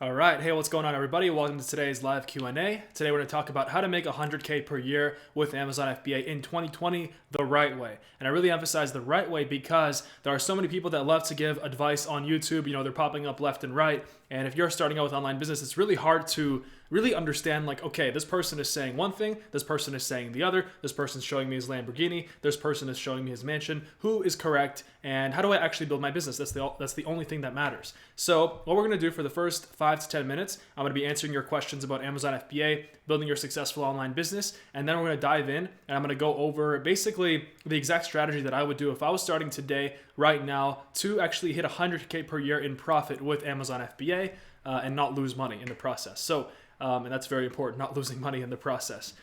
All right, hey, what's going on, everybody? Welcome to today's live Q&A. Today we're going to talk about how to make 100K per year with Amazon FBA in 2020 the right way. And I really emphasize the right way because there are so many people that love to give advice on YouTube. They're popping up left and right. And if you're starting out with online business, it's really hard to really understand, like, okay, this person is saying one thing, this person is saying the other, this person's showing me his Lamborghini, this person is showing me his mansion. Who is correct, and how do I actually build my business? That's the only thing that matters. So what we're going to do for the first 5 to 10 minutes, I'm going to be answering your questions about Amazon FBA, building your successful online business, and then we're going to dive in, and I'm going to go over basically the exact strategy that I would do if I was starting today, right now, to actually hit 100K per year in profit with Amazon FBA and not lose money in the process. So and that's very important, not losing money in the process.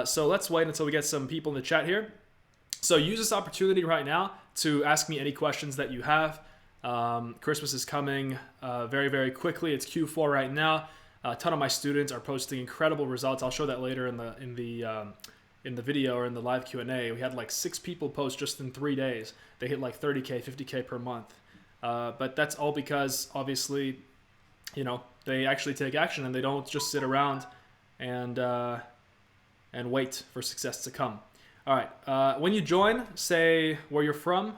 So let's wait until we get some people in the chat here. So use this opportunity right now to ask me any questions that you have. Christmas is coming very, very quickly. It's Q4 right now. A ton of my students are posting incredible results. I'll show that later in the video or in the live Q&A. We had like 6 people post just in 3 days. They hit like 30K, 50K per month. But that's all because obviously, they actually take action and they don't just sit around and wait for success to come. All right, when you join, say where you're from.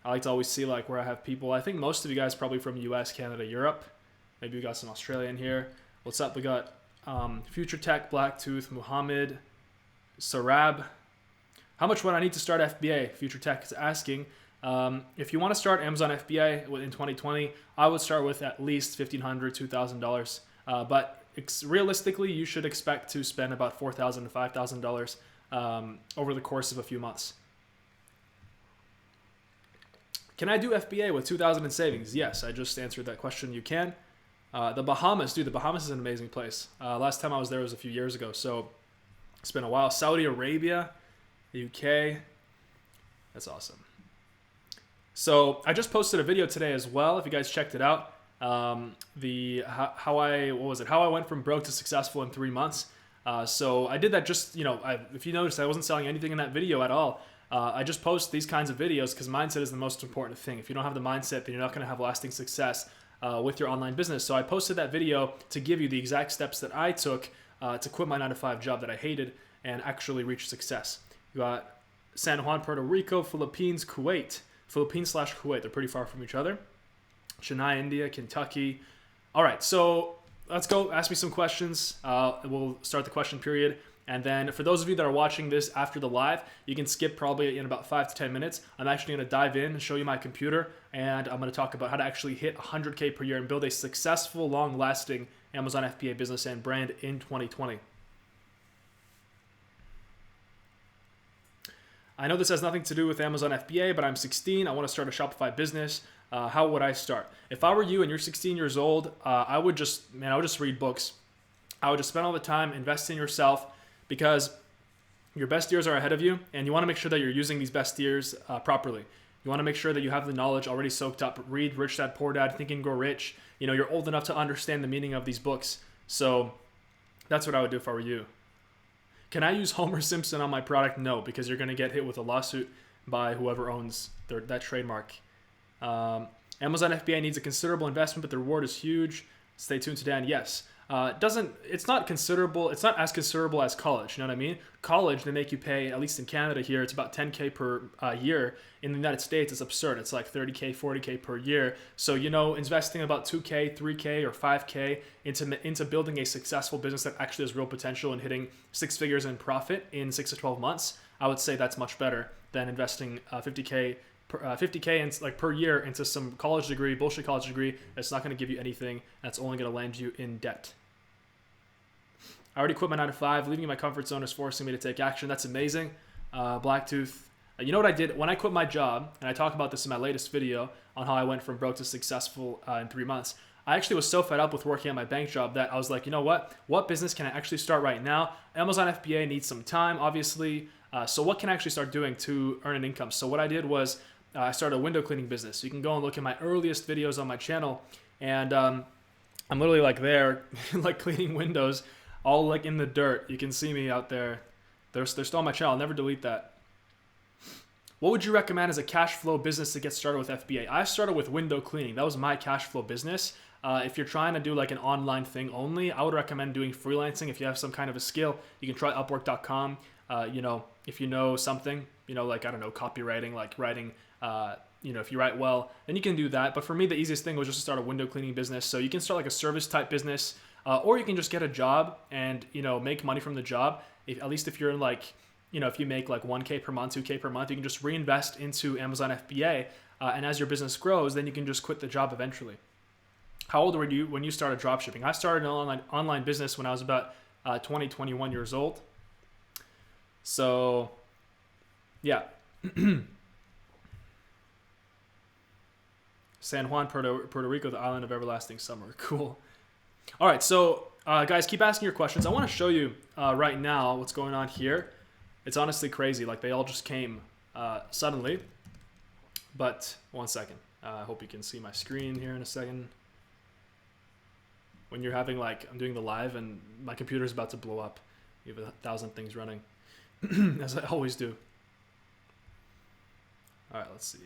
I like to always see like where I have people. I think most of you guys probably from US, Canada, Europe. Maybe we got some Australian here. What's up? We got Future Tech, Blacktooth, Muhammad, Sarab. How much would I need to start FBA? Future Tech is asking. If you want to start Amazon FBA in 2020, I would start with at least $1,500, $2,000. But realistically, you should expect to spend about $4,000 to $5,000 over the course of a few months. Can I do FBA with $2,000 in savings? Yes, I just answered that question. You can. The Bahamas, dude, the Bahamas is an amazing place. Last time I was there was a few years ago, so it's been a while. Saudi Arabia, UK, that's awesome. So I just posted a video today as well, if you guys checked it out. How I went from broke to successful in 3 months. So I did that just, if you noticed, I wasn't selling anything in that video at all. I just post these kinds of videos because mindset is the most important thing. If you don't have the mindset, then you're not going to have lasting success with your online business. So I posted that video to give you the exact steps that I took to quit my 9-to-5 job that I hated and actually reach success. You got San Juan, Puerto Rico, Philippines, Kuwait. Philippines/Kuwait, they're pretty far from each other. Chennai, India, Kentucky. All right, so let's go. Ask me some questions. We'll start the question period. And then for those of you that are watching this after the live, you can skip probably in about 5 to 10 minutes. I'm actually going to dive in and show you my computer, and I'm going to talk about how to actually hit 100K per year and build a successful, long-lasting Amazon FBA business and brand in 2020. I know this has nothing to do with Amazon FBA, but I'm 16. I want to start a Shopify business. How would I start? If I were you and you're 16 years old, I would just read books. I would just spend all the time investing in yourself because your best years are ahead of you, and you want to make sure that you're using these best years properly. You want to make sure that you have the knowledge already soaked up. Read Rich Dad Poor Dad, Think and Grow Rich. You're old enough to understand the meaning of these books. So that's what I would do if I were you. Can I use Homer Simpson on my product? No, because you're going to get hit with a lawsuit by whoever owns that trademark. Amazon FBA needs a considerable investment, but the reward is huge. Stay tuned to Dan. Yes. It's not considerable. It's not as considerable as college. You know what I mean? College, they make you pay, at least in Canada here, it's about 10K per year. In the United States, it's absurd. It's like 30K, 40K per year. So, investing about 2K, 3K, or 5K into building a successful business that actually has real potential and hitting 6 figures in profit in 6 to 12 months, I would say that's much better than investing 50K per year into some bullshit college degree that's not going to give you anything. That's only going to land you in debt. I already quit my 9-to-5. Leaving my comfort zone is forcing me to take action. That's amazing. Blacktooth. You know what I did when I quit my job, and I talk about this in my latest video on how I went from broke to successful in 3 months. I actually was so fed up with working at my bank job that I was like, you know what? What business can I actually start right now? Amazon FBA needs some time, obviously. So what can I actually start doing to earn an income? So what I did was I started a window cleaning business. You can go and look at my earliest videos on my channel, and I'm literally like there, like cleaning windows, all like in the dirt. You can see me out there. They're still on my channel. I'll never delete that. What would you recommend as a cash flow business to get started with FBA? I started with window cleaning. That was my cash flow business. If you're trying to do like an online thing only, I would recommend doing freelancing. If you have some kind of a skill, you can try Upwork.com. If you know something, like, I don't know, copywriting, like writing, if you write well, then you can do that. But for me, the easiest thing was just to start a window cleaning business. So you can start like a service type business, or you can just get a job and, make money from the job. At least if you're in like, if you make like 1K per month, 2K per month, you can just reinvest into Amazon FBA. And as your business grows, then you can just quit the job eventually. How old were you when you started dropshipping? I started an online business when I was about 20, 21 years old. So, yeah. San Juan, Puerto Rico, the island of everlasting summer. Cool. All right, so guys, keep asking your questions. I want to show you right now what's going on here. It's honestly crazy. Like, they all just came suddenly. But one second. I hope you can see my screen here in a second. When you're having, like, I'm doing the live and my computer's about to blow up. You have 1,000 things running, as I always do. All right, let's see.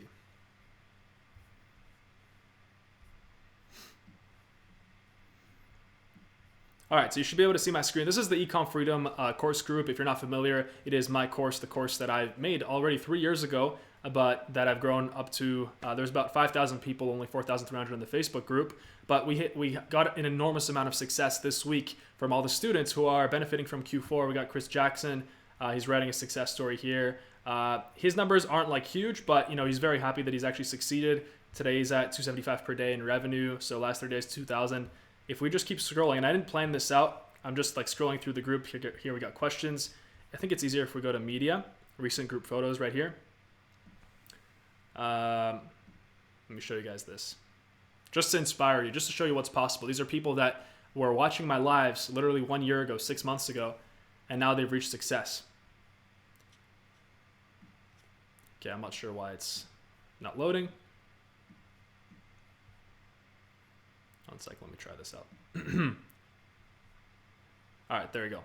All right, so you should be able to see my screen. This is the Ecom Freedom course group. If you're not familiar, it is my course, the course that I made already 3 years ago, but that I've grown up to. There's about 5,000 people, only 4,300 in the Facebook group. But we got an enormous amount of success this week from all the students who are benefiting from Q4. We got Chris Jackson. He's writing a success story here. His numbers aren't like huge, but he's very happy that he's actually succeeded. Today he's at 275 per day in revenue. So last 30 days, 2,000. If we just keep scrolling, and I didn't plan this out, I'm just like scrolling through the group. Here we got questions. I think it's easier if we go to media, recent group photos right here. Let me show you guys this. Just to inspire you, just to show you what's possible. These are people that were watching my lives literally 1 year ago, 6 months ago, and now they've reached success. Okay, I'm not sure why it's not loading. One sec, let me try this out. All right, there we go.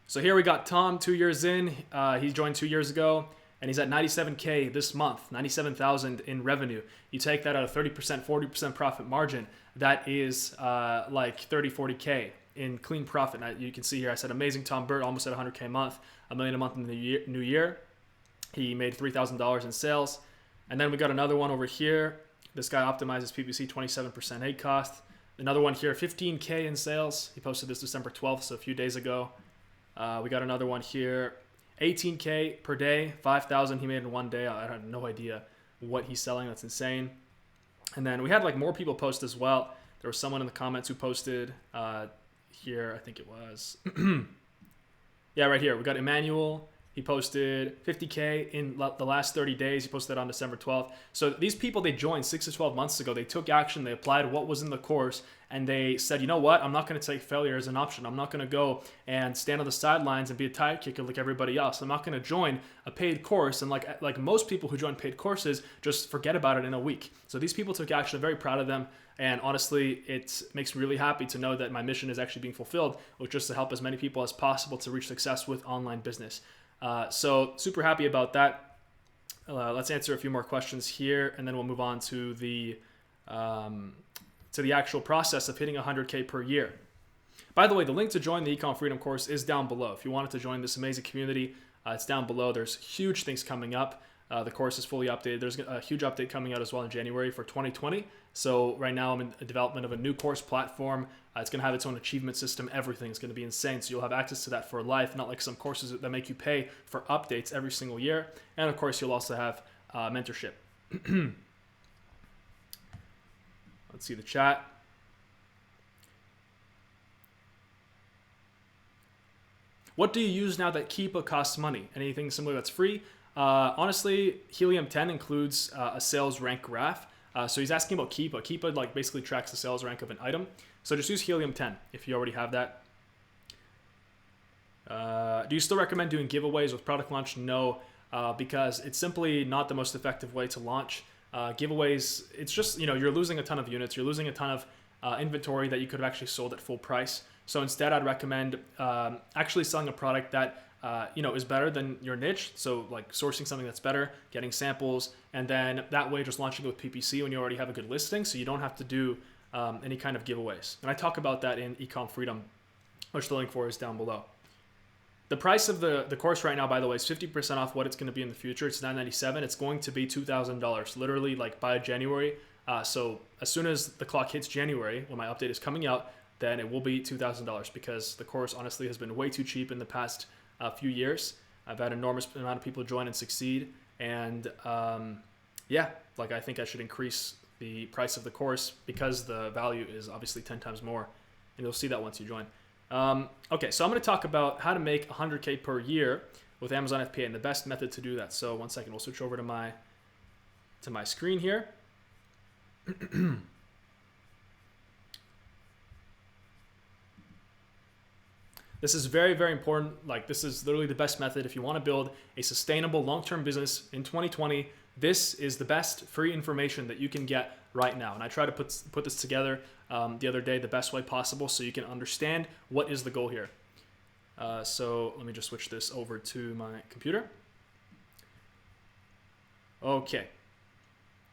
So here we got Tom 2 years in. He joined 2 years ago, and he's at 97K this month, 97,000 in revenue. You take that at a 30%, 40% profit margin. That is like 30, 40K in clean profit. Now, you can see here, I said amazing Tom Burt, almost at 100K a month, $1 million a month in the new year. He made $3,000 in sales. And then we got another one over here. This guy optimizes PPC, 27% aid cost. Another one here, 15K in sales. He posted this December 12th, so a few days ago. We got another one here, 18K per day, 5,000 he made in 1 day. I have no idea what he's selling. That's insane. And then we had like more people post as well. There was someone in the comments who posted here, I think it was. Yeah, right here. We got Emmanuel. He posted 50K in the last 30 days. He posted that on December 12th. So these people, they joined 6 to 12 months ago. They took action. They applied what was in the course. And they said, you know what? I'm not going to take failure as an option. I'm not going to go and stand on the sidelines and be a tire kicker like everybody else. I'm not going to join a paid course. And like most people who join paid courses, just forget about it in a week. So these people took action. I'm very proud of them. And honestly, it makes me really happy to know that my mission is actually being fulfilled, which is to help as many people as possible to reach success with online business. So super happy about that. Let's answer a few more questions here, and then we'll move on to the actual process of hitting 100K per year. By the way, the link to join the Ecom Freedom course is down below. If you wanted to join this amazing community, it's down below. There's huge things coming up. The course is fully updated. There's a huge update coming out as well in January for 2020. So right now I'm in the development of a new course platform. It's going to have its own achievement system. Everything's going to be insane. So you'll have access to that for life, not like some courses that make you pay for updates every single year. And of course, you'll also have mentorship. Let's see the chat. What do you use now that Keepa costs money? Anything similar that's free? Honestly, Helium 10 includes a sales rank graph. So he's asking about Keepa. Keepa like basically tracks the sales rank of an item. So just use Helium 10 if you already have that. Do you still recommend doing giveaways with product launch? No, because it's simply not the most effective way to launch. Giveaways, it's just, you're losing a ton of units. You're losing a ton of inventory that you could have actually sold at full price. So instead, I'd recommend actually selling a product that is better than your niche. So like sourcing something that's better, getting samples, and then that way just launching it with PPC when you already have a good listing. So you don't have to do any kind of giveaways. And I talk about that in Ecom Freedom, which the link for is down below. The price of the course right now, by the way, is 50% off what it's going to be in the future. It's $997. It's going to be $2,000, literally like by January. So as soon as the clock hits January, when my update is coming out, then it will be $2,000 because the course honestly has been way too cheap in the past few years. I've had an enormous amount of people join and succeed. And yeah, like I think I should increase the price of the course because the value is obviously 10 times more. And you'll see that once you join. Okay, so I'm going to talk about how to make 100K per year with Amazon FBA and the best method to do that. So one second, we'll switch over to my screen here. This is very, very important. Like this is literally the best method if you want to build a sustainable long-term business in 2020. This is the best free information that you can get right now. And I try to put this together the other day the best way possible so you can understand what is the goal here. So let me just switch this over to my computer. Okay.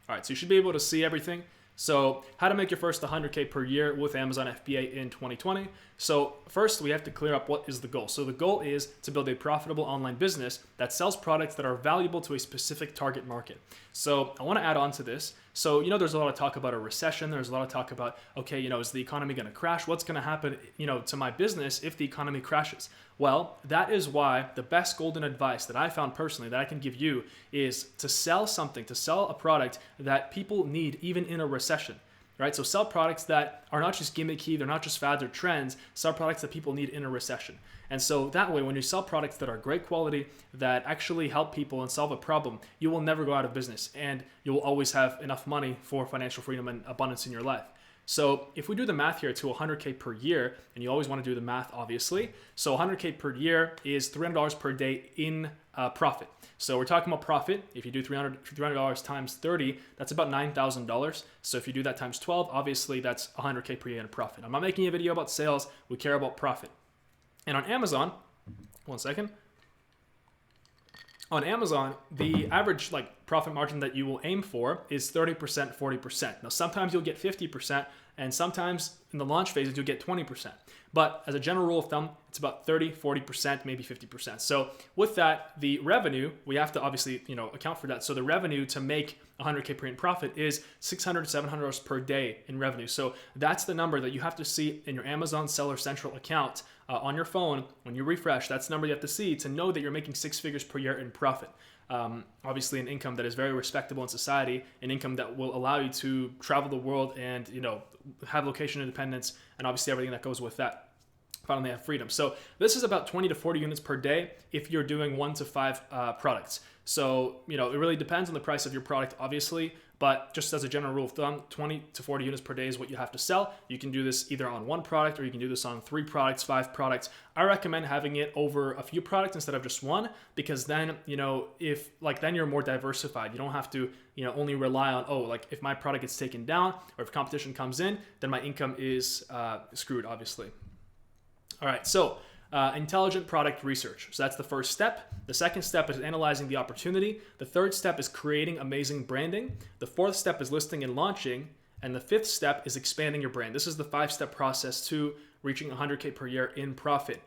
All right, so you should be able to see everything. So how to make your first 100K per year with Amazon FBA in 2020. So first we have to clear up what is the goal. So the goal is to build a profitable online business that sells products that are valuable to a specific target market. So I want to add on to this. So, there's a lot of talk about a recession. There's a lot of talk about, okay, is the economy going to crash? What's going to happen, to my business if the economy crashes? Well, that is why the best golden advice that I found personally that I can give you is to sell something, to sell a product that people need even in a recession, right? So sell products that are not just gimmicky, they're not just fads or trends, sell products that people need in a recession. And so that way, when you sell products that are great quality, that actually help people and solve a problem, you will never go out of business and you will always have enough money for financial freedom and abundance in your life. So if we do the math here to 100K per year, and you always want to do the math, obviously. So 100K per year is $300 per day in profit. So we're talking about profit. If you do $300 times 30, that's about $9,000. So if you do that times 12, obviously that's 100K per year in profit. I'm not making a video about sales. We care about profit. And on Amazon, one second. On Amazon, the average profit margin that you will aim for is 30%, 40%. Now, sometimes you'll get 50%, and sometimes in the launch phases, you'll get 20%. But as a general rule of thumb, it's about 30, 40%, maybe 50%. So with that, the revenue, we have to obviously, account for that. So the revenue to make 100K per year in profit is $600, $700 per day in revenue. So that's the number that you have to see in your Amazon Seller Central account on your phone. When you refresh, that's the number you have to see to know that you're making 6 figures per year in profit. Obviously an income that is very respectable in society, an income that will allow you to travel the world and, have location independence and obviously everything that goes with that. Finally have freedom. So this is about 20 to 40 units per day if you're doing 1 to 5 products. So, it really depends on the price of your product, obviously, but just as a general rule of thumb, 20 to 40 units per day is what you have to sell. You can do this either on 1 product or you can do this on 3 products, 5 products. I recommend having it over a few products instead of just 1 because then, then you're more diversified. You don't have to, only rely on, if my product gets taken down or if competition comes in, then my income is screwed, obviously. All right, so intelligent product research. So that's the first step. The second step is analyzing the opportunity. The third step is creating amazing branding. The fourth step is listing and launching. And the fifth step is expanding your brand. This is the 5-step process to reaching 100K per year in profit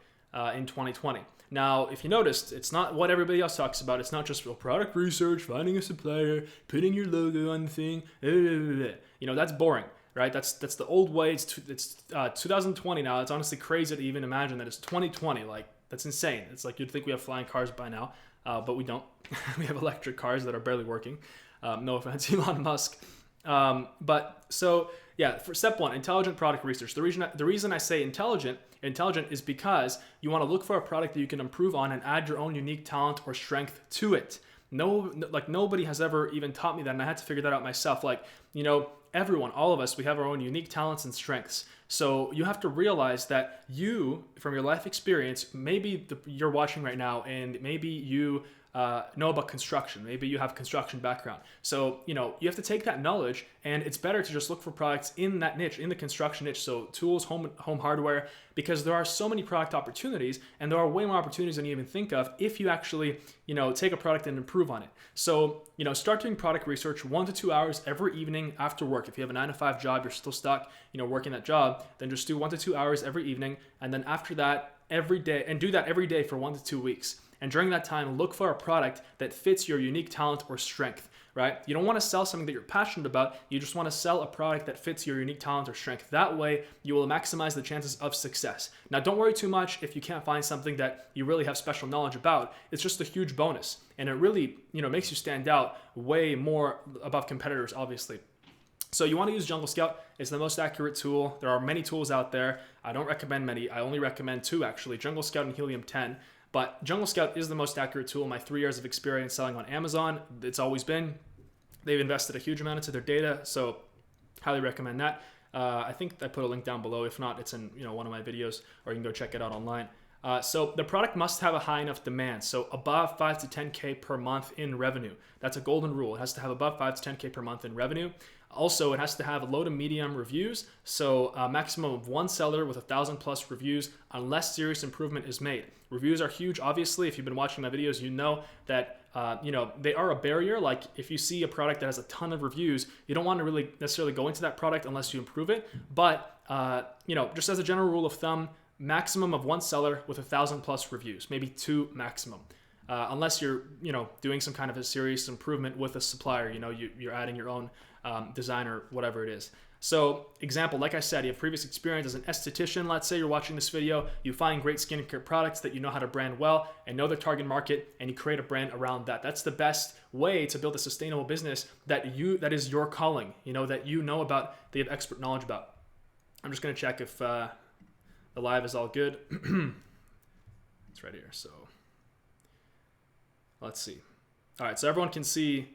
in 2020. Now, if you noticed, it's not what everybody else talks about. It's not just product research, finding a supplier, putting your logo on the thing. That's boring. Right? That's the old way. It's 2020 now. It's honestly crazy to even imagine that it's 2020. That's insane. It's like you'd think we have flying cars by now, but we don't. We have electric cars that are barely working. No offense, Elon Musk. For step 1, intelligent product research. The reason I say intelligent is because you want to look for a product that you can improve on and add your own unique talent or strength to it. Nobody has ever even taught me that, and I had to figure that out myself. Everyone, all of us, we have our own unique talents and strengths. So you have to realize that you, from your life experience, maybe you're watching right now and maybe you know about construction. Maybe you have construction background. So, you have to take that knowledge, and it's better to just look for products in that niche, in the construction niche. So tools, home hardware, because there are so many product opportunities, and there are way more opportunities than you even think of if you actually, take a product and improve on it. So, start doing product research 1 to 2 hours every evening after work. If you have a 9 to 5 job, you're still stuck, working that job, then just do 1 to 2 hours every evening. And then after that, every day, and do that every day for 1 to 2 weeks. And during that time, look for a product that fits your unique talent or strength, right? You don't want to sell something that you're passionate about. You just want to sell a product that fits your unique talent or strength. That way, you will maximize the chances of success. Now, don't worry too much if you can't find something that you really have special knowledge about. It's just a huge bonus. And it really, makes you stand out way more above competitors, obviously. So you want to use Jungle Scout. It's the most accurate tool. There are many tools out there. I don't recommend many. I only recommend 2, actually, Jungle Scout and Helium 10. But Jungle Scout is the most accurate tool. My 3 years of experience selling on Amazon, it's always been. They've invested a huge amount into their data, so highly recommend that. I think I put a link down below. If not, it's in one of my videos, or you can go check it out online. So the product must have a high enough demand. So above 5 to 10K per month in revenue. That's a golden rule. It has to have above 5 to 10K per month in revenue. Also, it has to have low to medium reviews. So a maximum of 1 seller with 1,000+ reviews unless serious improvement is made. Reviews are huge. Obviously, if you've been watching my videos, you know that they are a barrier. Like if you see a product that has a ton of reviews, you don't want to really necessarily go into that product unless you improve it. But just as a general rule of thumb, maximum of 1 seller with 1,000+ reviews, maybe 2 maximum. Unless you're, doing some kind of a serious improvement with a supplier, you're adding your own design or whatever it is. So example, like I said, you have previous experience as an esthetician. Let's say you're watching this video, you find great skincare products that you know how to brand well and know the target market, and you create a brand around that. That's the best way to build a sustainable business that is your calling, that you know about, that you have expert knowledge about. I'm just going to check if the live is all good. It's right here. So let's see. All right. So everyone can see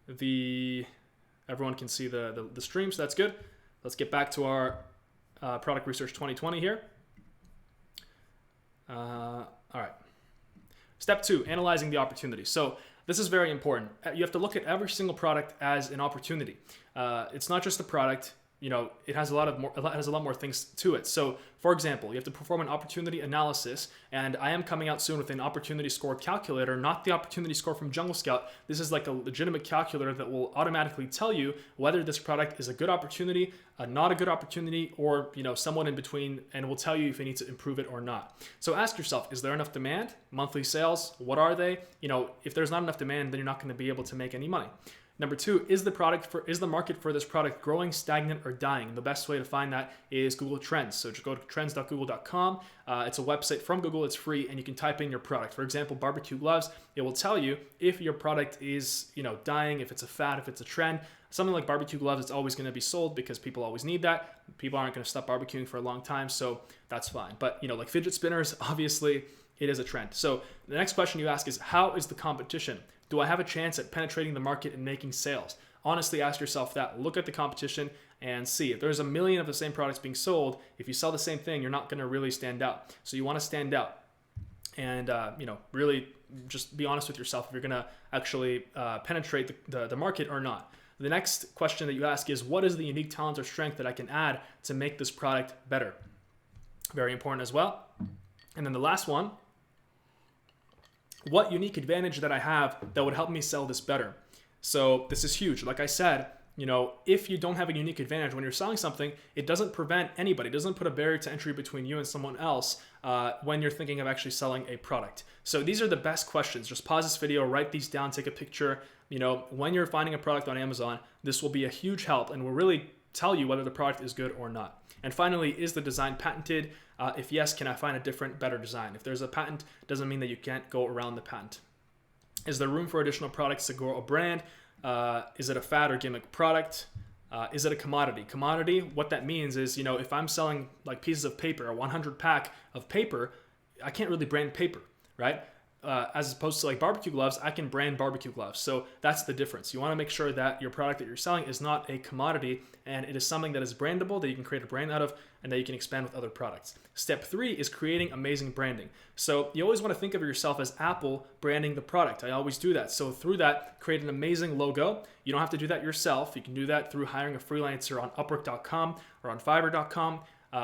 the stream, so that's good. Let's get back to our product research 2020 here. All right. Step 2, analyzing the opportunity. So this is very important. You have to look at every single product as an opportunity. It's not just a product. It has a lot more things to it. So, for example, you have to perform an opportunity analysis, and I am coming out soon with an opportunity score calculator, not the opportunity score from Jungle Scout. This is like a legitimate calculator that will automatically tell you whether this product is a good opportunity, not a good opportunity, or somewhat in between, and will tell you if you need to improve it or not. So ask yourself, is there enough demand? Monthly sales, what are they? If there's not enough demand, then you're not going to be able to make any money. Number 2, is the market for this product growing, stagnant, or dying? The best way to find that is Google Trends. So just go to trends.google.com. It's a website from Google. It's free, and you can type in your product. For example, barbecue gloves. It will tell you if your product is dying, if it's a fad, if it's a trend. Something like barbecue gloves, it's always going to be sold because people always need that. People aren't going to stop barbecuing for a long time, so that's fine. But like fidget spinners, obviously, it is a trend. So the next question you ask is, how is the competition? Do I have a chance at penetrating the market and making sales? Honestly, ask yourself that. Look at the competition and see. If there's a million of the same products being sold, if you sell the same thing, you're not going to really stand out. So you want to stand out and, really just be honest with yourself if you're going to actually penetrate the market or not. The next question that you ask is, what is the unique talent or strength that I can add to make this product better? Very important as well. And then the last one, what unique advantage that I have that would help me sell this better? So this is huge. Like I said, if you don't have a unique advantage when you're selling something, it doesn't prevent anybody. It doesn't put a barrier to entry between you and someone else when you're thinking of actually selling a product. So these are the best questions. Just pause this video, write these down, take a picture. When you're finding a product on Amazon, this will be a huge help and will really tell you whether the product is good or not. And finally, is the design patented? If yes, can I find a different, better design? If there's a patent, doesn't mean that you can't go around the patent. Is there room for additional products to grow a brand? Is it a fad or gimmick product? Is it a commodity? Commodity, what that means is, if I'm selling like pieces of paper, a 100 pack of paper, I can't really brand paper, right? as opposed to like barbecue gloves, I can brand barbecue gloves. So that's the difference. You want to make sure that your product that you're selling is not a commodity, and it is something that is brandable, that you can create a brand out of, and that you can expand with other products. Step 3 is creating amazing branding. So you always want to think of yourself as Apple branding the product. I always do that. So through that, create an amazing logo. You don't have to do that yourself. You can do that through hiring a freelancer on Upwork.com or on Fiverr.com.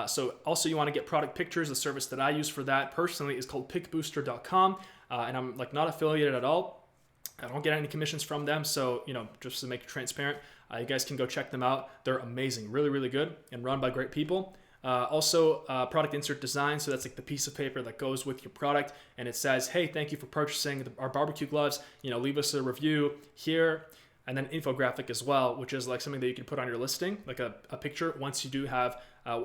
So also you want to get product pictures. The service that I use for that personally is called pickbooster.com. And I'm like not affiliated at all. I don't get any commissions from them. So, just to make it transparent, you guys can go check them out. They're amazing, really, really good, and run by great people. Also, product insert design. So that's like the piece of paper that goes with your product, and it says, hey, thank you for purchasing our barbecue gloves. Leave us a review here. And then infographic as well, which is like something that you can put on your listing, like a picture once you do have,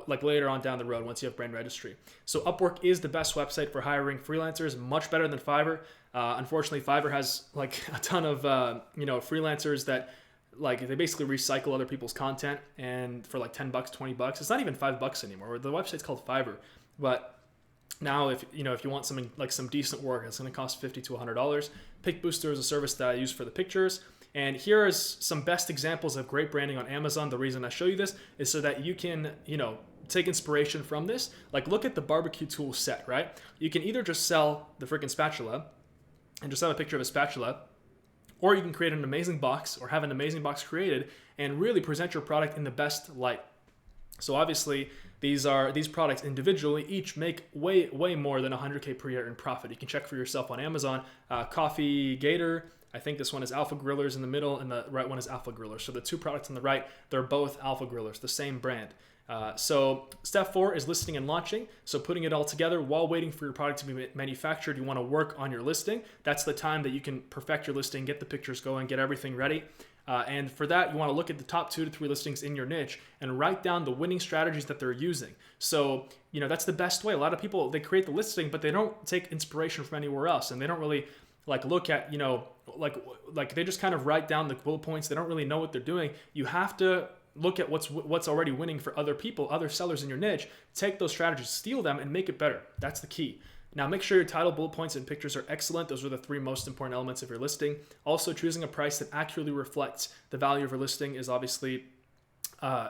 like later on down the road, once you have brand registry. So Upwork is the best website for hiring freelancers, much better than Fiverr. Unfortunately, Fiverr has like a ton of, freelancers that like they basically recycle other people's content, and for like $10, $20, it's not even $5 anymore. The website's called Fiverr, but now, if you want something like some decent work, it's going to cost $50 to $100. PickBooster is a service that I use for the pictures. And here is some best examples of great branding on Amazon. The reason I show you this is so that you can, take inspiration from this. Like, look at the barbecue tool set, right? You can either just sell the freaking spatula and just have a picture of a spatula, or you can create an amazing box or have an amazing box created and really present your product in the best light. So obviously, these products individually each make way more than 100K per year in profit. You can check for yourself on Amazon. Coffee Gator, I think this one is Alpha Grillers in the middle, and the right one is Alpha Grillers. So the two products on the right, they're both Alpha Grillers, the same brand. So step 4 is listing and launching. So putting it all together while waiting for your product to be manufactured, you want to work on your listing. That's the time that you can perfect your listing, get the pictures going, get everything ready. And for that, you want to look at the top 2 to 3 listings in your niche and write down the winning strategies that they're using. So, that's the best way. A lot of people, they create the listing, but they don't take inspiration from anywhere else. And they don't really like look at, like they just kind of write down the bullet points. They don't really know what they're doing. You have to look at what's already winning for other people, other sellers in your niche, take those strategies, steal them, and make it better. That's the key. Now, make sure your title, bullet points, and pictures are excellent. Those are the 3 most important elements of your listing. Also, choosing a price that accurately reflects the value of your listing is obviously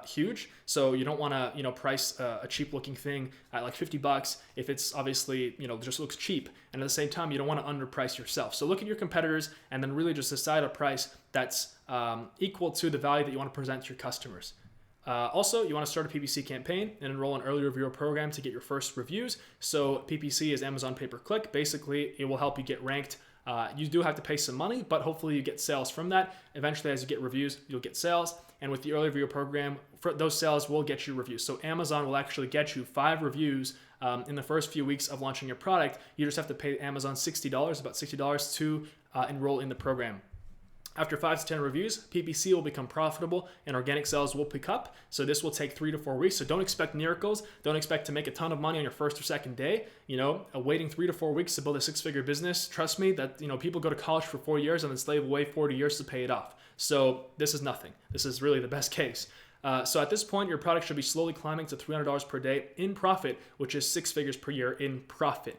huge. So you don't want to, price a cheap looking thing at like $50 if it's obviously, just looks cheap. And at the same time, you don't want to underprice yourself. So look at your competitors and then really just decide a price that's equal to the value that you want to present to your customers. Also, you want to start a PPC campaign and enroll in an early reviewer program to get your first reviews. So PPC is Amazon pay-per-click. Basically, it will help you get ranked. You do have to pay some money, but hopefully you get sales from that. Eventually, as you get reviews, you'll get sales. And with the early review program, those sales will get you reviews. So Amazon will actually get you 5 reviews in the first few weeks of launching your product. You just have to pay Amazon $60, about $60 to enroll in the program. After 5 to 10 reviews, PPC will become profitable and organic sales will pick up. So this will take 3 to 4 weeks. So don't expect miracles. Don't expect to make a ton of money on your first or second day. Waiting 3 to 4 weeks to build a 6-figure business. Trust me that, people go to college for 4 years and then slave away 40 years to pay it off. So this is nothing. This is really the best case. So at this point, your product should be slowly climbing to $300 per day in profit, which is 6 figures per year in profit.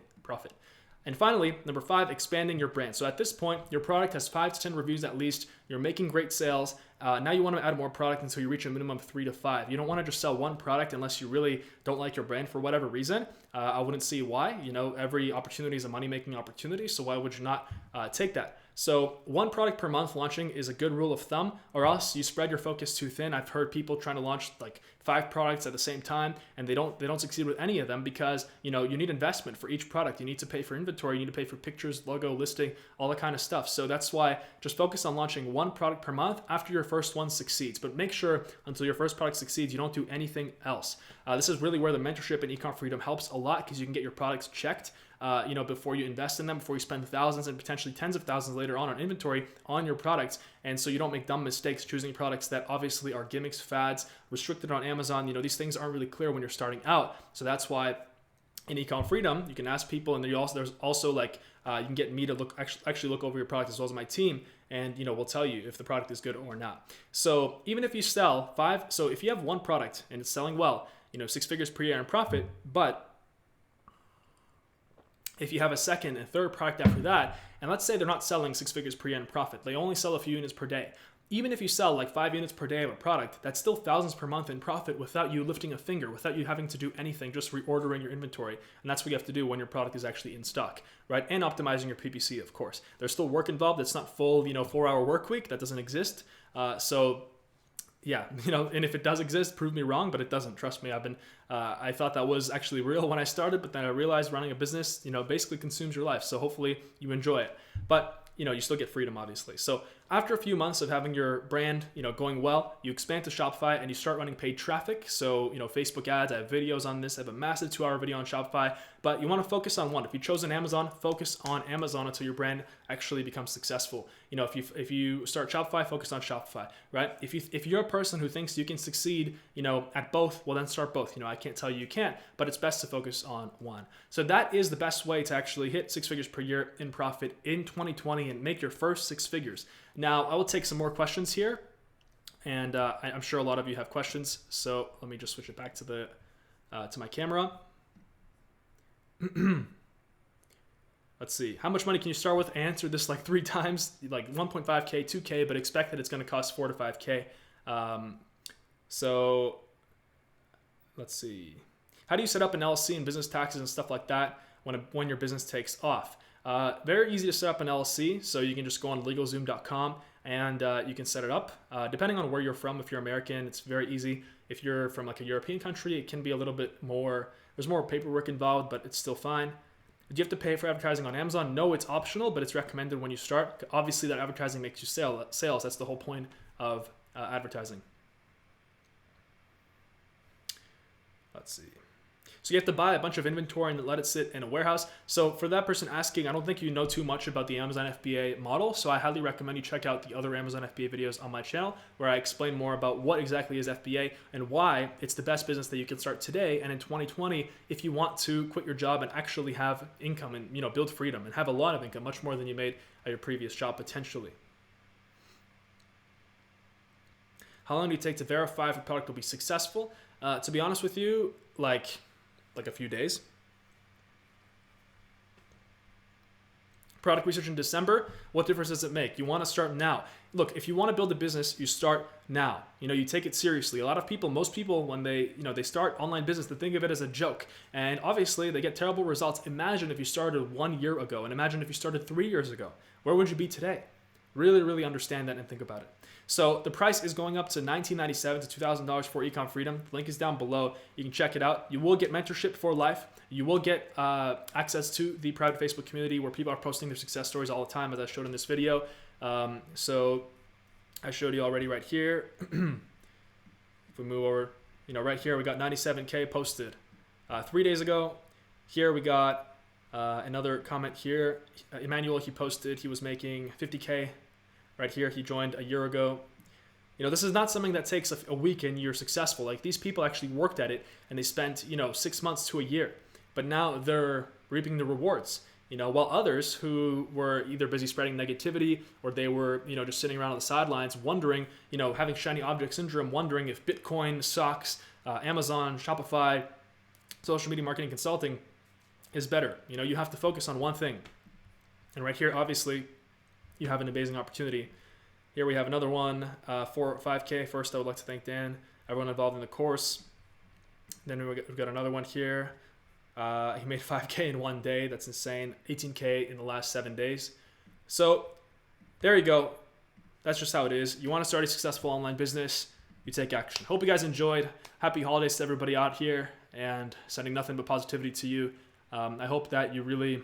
And finally, number 5, expanding your brand. So at this point, your product has 5 to 10 reviews at least. You're making great sales. Now you want to add more product until you reach a minimum of 3 to 5. You don't want to just sell one product unless you really don't like your brand for whatever reason. I wouldn't see why. Every opportunity is a money-making opportunity, so why would you not take that? So 1 product per month launching is a good rule of thumb, or else you spread your focus too thin. I've heard people trying to launch like 5 products at the same time, and they don't succeed with any of them because you need investment for each product. You need to pay for inventory, you need to pay for pictures, logo, listing, all that kind of stuff. So that's why just focus on launching 1 product per month after your first one succeeds. But make sure until your first product succeeds, you don't do anything else. This is really where the mentorship and Ecom Freedom helps a lot because you can get your products checked. Before you invest in them, before you spend thousands and potentially tens of thousands later on inventory on your products. And so you don't make dumb mistakes choosing products that obviously are gimmicks, fads, restricted on Amazon. These things aren't really clear when you're starting out. So that's why in Ecom Freedom, you can ask people, and there's also like, you can get me to actually look over your product as well as my team. And, we'll tell you if the product is good or not. So even if you sell 5, so if you have 1 product and it's selling well, 6 figures per year in profit, but if you have a second and third product after that, and let's say they're not selling 6 figures per year in profit, they only sell a few units per day. Even if you sell like 5 units per day of a product, that's still thousands per month in profit without you lifting a finger, without you having to do anything, just reordering your inventory. And that's what you have to do when your product is actually in stock, right? And optimizing your PPC, of course. There's still work involved. It's not full, 4-hour work week. That doesn't exist. Yeah, and if it does exist, prove me wrong, but it doesn't. Trust me, I thought that was actually real when I started, but then I realized running a business, basically consumes your life. So hopefully you enjoy it. But you still get freedom, obviously. So after a few months of having your brand, going well, you expand to Shopify and you start running paid traffic. So, Facebook ads, I have videos on this. I have a massive 2-hour video on Shopify, but you want to focus on one. If you've chosen Amazon, focus on Amazon until your brand actually becomes successful. If you start Shopify, focus on Shopify, right? If you're a person who thinks you can succeed, at both, well then start both. I can't tell you can't, but it's best to focus on one. So that is the best way to actually hit 6 figures per year in profit in 2020 and make your first 6 figures. Now, I will take some more questions here, and I'm sure a lot of you have questions. So let me just switch it back to my camera. Let's see. How much money can you start with? I answered this like 3 times, like 1.5K, 2K, but expect that it's going to cost 4 to 5K. So let's see. How do you set up an LLC and business taxes and stuff like that when your business takes off? Very easy to set up an LLC, so you can just go on LegalZoom.com and you can set it up. Depending on where you're from, if you're American, it's very easy. If you're from like a European country, it can be a little bit more, there's more paperwork involved, but it's still fine. Do you have to pay for advertising on Amazon? No, it's optional, but it's recommended when you start. Obviously, that advertising makes you sales. That's the whole point of advertising. Let's see. So you have to buy a bunch of inventory and let it sit in a warehouse. So for that person asking, I don't think you know too much about the Amazon FBA model. So I highly recommend you check out the other Amazon FBA videos on my channel, where I explain more about what exactly is FBA and why it's the best business that you can start today and in 2020 if you want to quit your job and actually have income and build freedom and have a lot of income, much more than you made at your previous job potentially. How long do you take to verify if a product will be successful? To be honest with you, like a few days. Product research in December, what difference does it make? You want to start now. Look, if you want to build a business, you start now. You take it seriously. A lot of people, most people, when they start online business, they think of it as a joke. And obviously they get terrible results. Imagine if you started 1 year ago, and imagine if you started 3 years ago. Where would you be today? Really, really understand that and think about it. So the price is going up to $19.97 to $2,000 for Ecom Freedom. The link is down below. You can check it out. You will get mentorship for life. You will get access to the private Facebook community where people are posting their success stories all the time, as I showed in this video. So I showed you already right here. If we move over, right here, we got 97K posted 3 days ago. Here we got another comment here. Emmanuel, he posted he was making 50K. Right here, he joined a year ago. This is not something that takes a week and you're successful. Like, these people actually worked at it and they spent, 6 months to a year. But now they're reaping the rewards, while others who were either busy spreading negativity or they were, just sitting around on the sidelines wondering, having shiny object syndrome, wondering if Bitcoin, stocks, Amazon, Shopify, social media marketing consulting is better. You have to focus on one thing. And right here, obviously, you have an amazing opportunity. Here we have another one, 5K. First, I would like to thank Dan, everyone involved in the course. Then we've got another one here. He made 5K in 1 day. That's insane. 18K in the last 7 days. So there you go. That's just how it is. You want to start a successful online business, you take action. Hope you guys enjoyed. Happy holidays to everybody out here, and sending nothing but positivity to you. I hope that you really,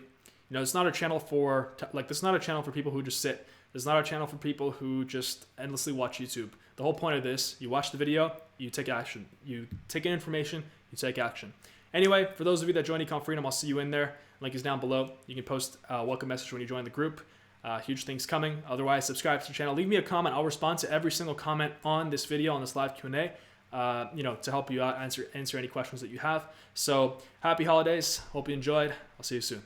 it's not a channel for, this is not a channel for people who just sit. It's not a channel for people who just endlessly watch YouTube. The whole point of this, you watch the video, you take action. You take in information, you take action. Anyway, for those of you that join Ecom Freedom, I'll see you in there. Link is down below. You can post a welcome message when you join the group. Huge things coming. Otherwise, subscribe to the channel. Leave me a comment. I'll respond to every single comment on this video, on this live Q&A, to help you out, answer any questions that you have. So happy holidays. Hope you enjoyed. I'll see you soon.